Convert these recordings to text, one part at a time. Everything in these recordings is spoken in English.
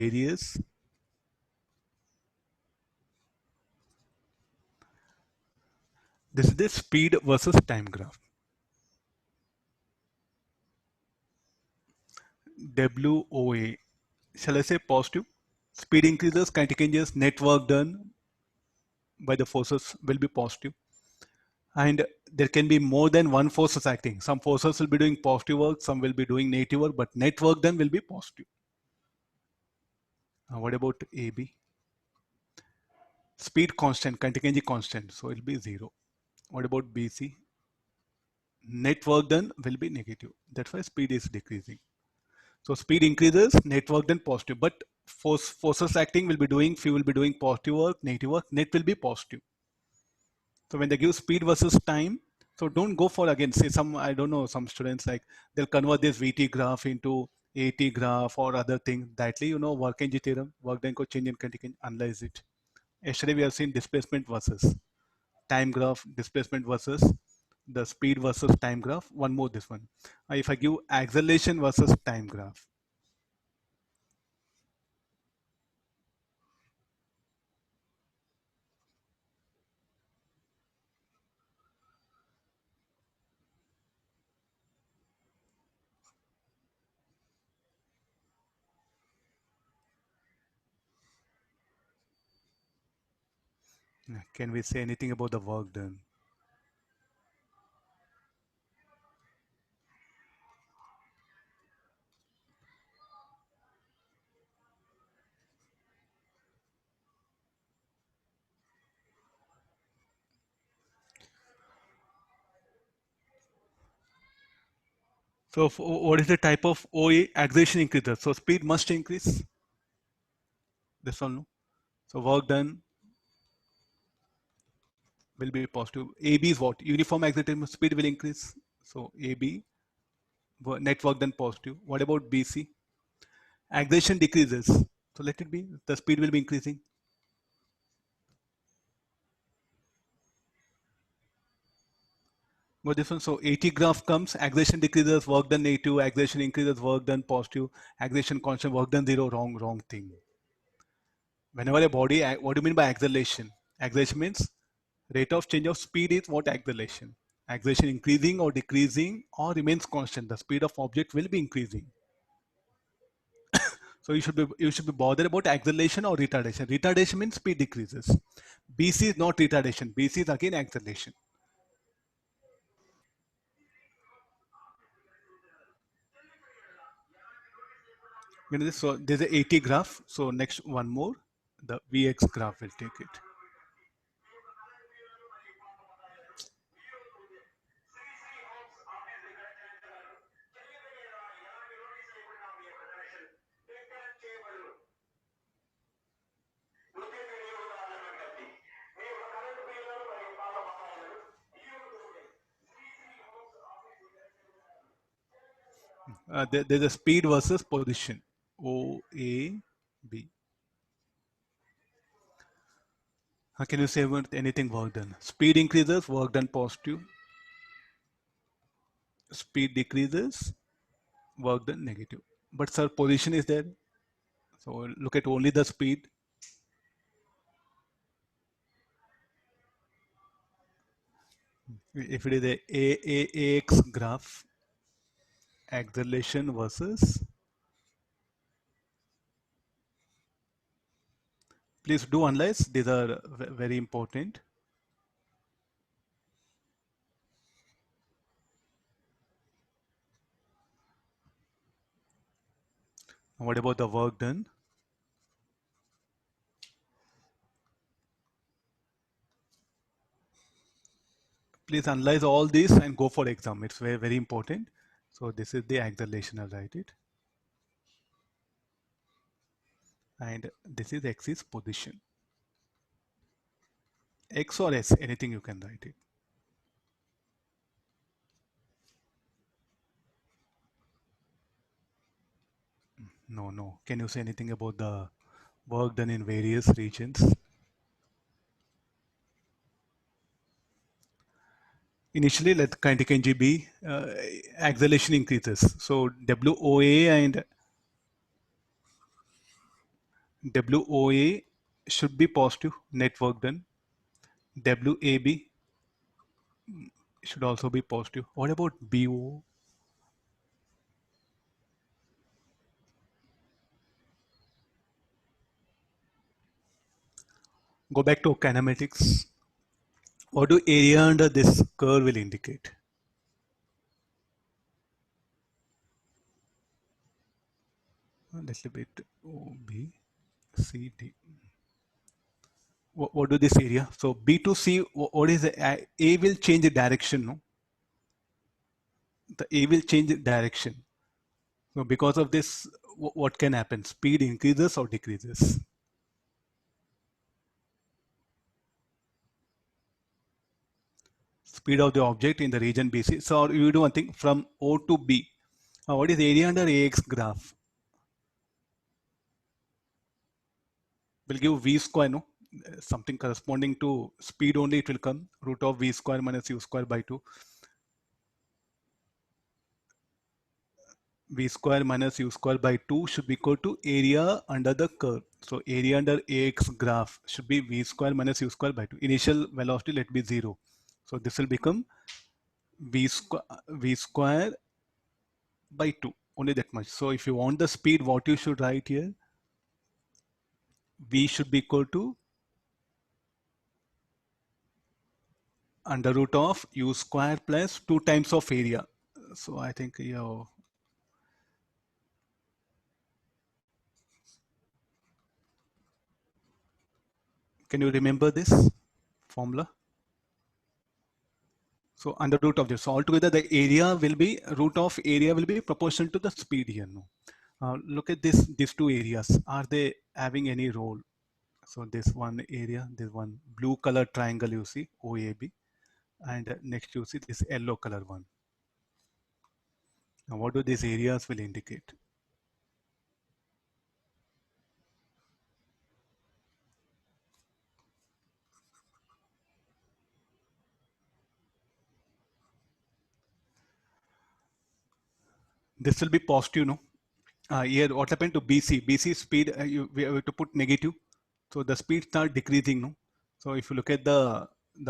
various this is the speed versus time graph. WOA, shall I say positive? Speed increases, kinetic changes, net work done by the forces will be positive. And there can be more than one forces acting. Some forces will be doing positive work, some will be doing negative work, but net work done will be positive. What about AB? Speed constant, kinetic energy constant, so it will be 0. What about BC? Net work done will be negative. That's why speed is decreasing. So speed increases, net work done positive, but forces acting will be doing, few will be doing positive work, negative work, net will be positive. So when they give speed versus time, so don't go for again, say some, I don't know, some students like they'll convert this VT graph into AT graph or other thing. Directly, you know, work energy theorem, work done को change in kinetic energy, analyze it. Yesterday we have seen displacement versus time graph, displacement versus the speed versus time graph. One more this one. If I give acceleration versus time graph, can we say anything about the work done? So what is the type of OA? Acceleration increases. So speed must increase. This one, no? So work done will be positive. AB is what? Uniform acceleration speed will increase. So AB, net work done positive. What about BC? Acceleration decreases. So let it be. The speed will be increasing. But this one, so AT graph comes, acceleration decreases, work done negative, acceleration increases, work done positive, acceleration constant, work done 0, wrong thing. Whenever a body, what do you mean by acceleration? Acceleration means rate of change of speed is what acceleration. Acceleration increasing or decreasing or remains constant. The speed of object will be increasing. So you should be bothered about acceleration or retardation. Retardation means speed decreases. BC is not retardation. BC is again acceleration. So there's a AT graph. So next one more, the VX graph will take it. There's a speed versus position. OAB. How can you say anything work done? Speed increases, work done positive. Speed decreases, work done negative. But sir, position is there. So look at only the speed. If it is a AX graph, acceleration versus, please do analyze. These are very important. What about the work done? Please analyze all this and go for exam. It's very important. So this is the acceleration. I'll write it. And this is X is position. X or S, anything you can write it. No. Can you say anything about the work done in various regions? Initially, let kinetic energy be, acceleration increases. So WOA and WOA should be positive, net work done. WAB should also be positive. What about BO? Go back to kinematics. What do area under this curve will indicate? A little bit OB, CD. What do this area? So B to C, what is the, A will change the direction, no? The A will change the direction. So because of this, what can happen? Speed increases or decreases? Speed of the object in the region BC. So you do one thing from O to B. What is area under AX graph? Will give V square, no? Something corresponding to speed only it will come. Root of V square minus U square by 2. V square minus U square by 2 should be equal to area under the curve. So area under AX graph should be V square minus U square by 2. Initial velocity let be 0. So this will become V square by 2. Only that much. So if you want the speed, what you should write here? V should be equal to under root of U square plus 2 times of area. So I think, yeah, can you remember this formula? So under root of this, so altogether the area will be, root of area will be proportional to the speed here. No, look at this, these two areas. Are they having any role? So this one area, this one blue color triangle you see, OAB, and next you see this yellow color one. Now what do these areas will indicate? This will be positive, no? Here what happened to BC? BC speed, we have to put negative. So the speed start decreasing, no? So if you look at the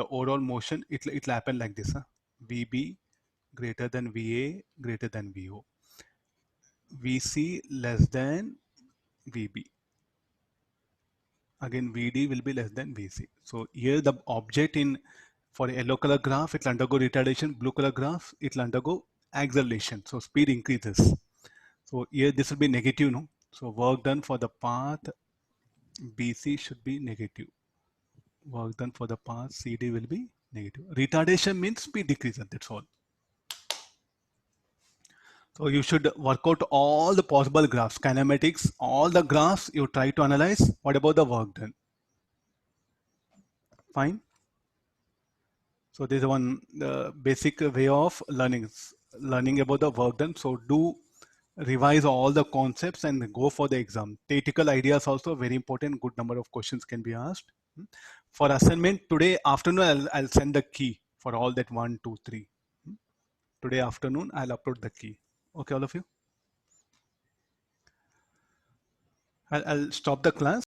overall motion, it'll happen like this, huh? VB greater than VA greater than VO. VC less than VB. Again, VD will be less than VC. So here the object in, for a yellow color graph, it will undergo retardation. Blue color graph, it will undergo acceleration. So speed increases. So here this will be negative, no? So work done for the path BC should be negative. Work done for the path CD will be negative. Retardation means speed decreases, that's all. So you should work out all the possible graphs, kinematics, all the graphs you try to analyze. What about the work done? Fine. So this is one basic way of learning about the work done. So do revise all the concepts and go for the exam. Theoretical ideas also very important. Good number of questions can be asked. For assignment today afternoon, I'll send the key for all that 1, 2, 3. Today afternoon, I'll upload the key. Okay, all of you. I'll stop the class.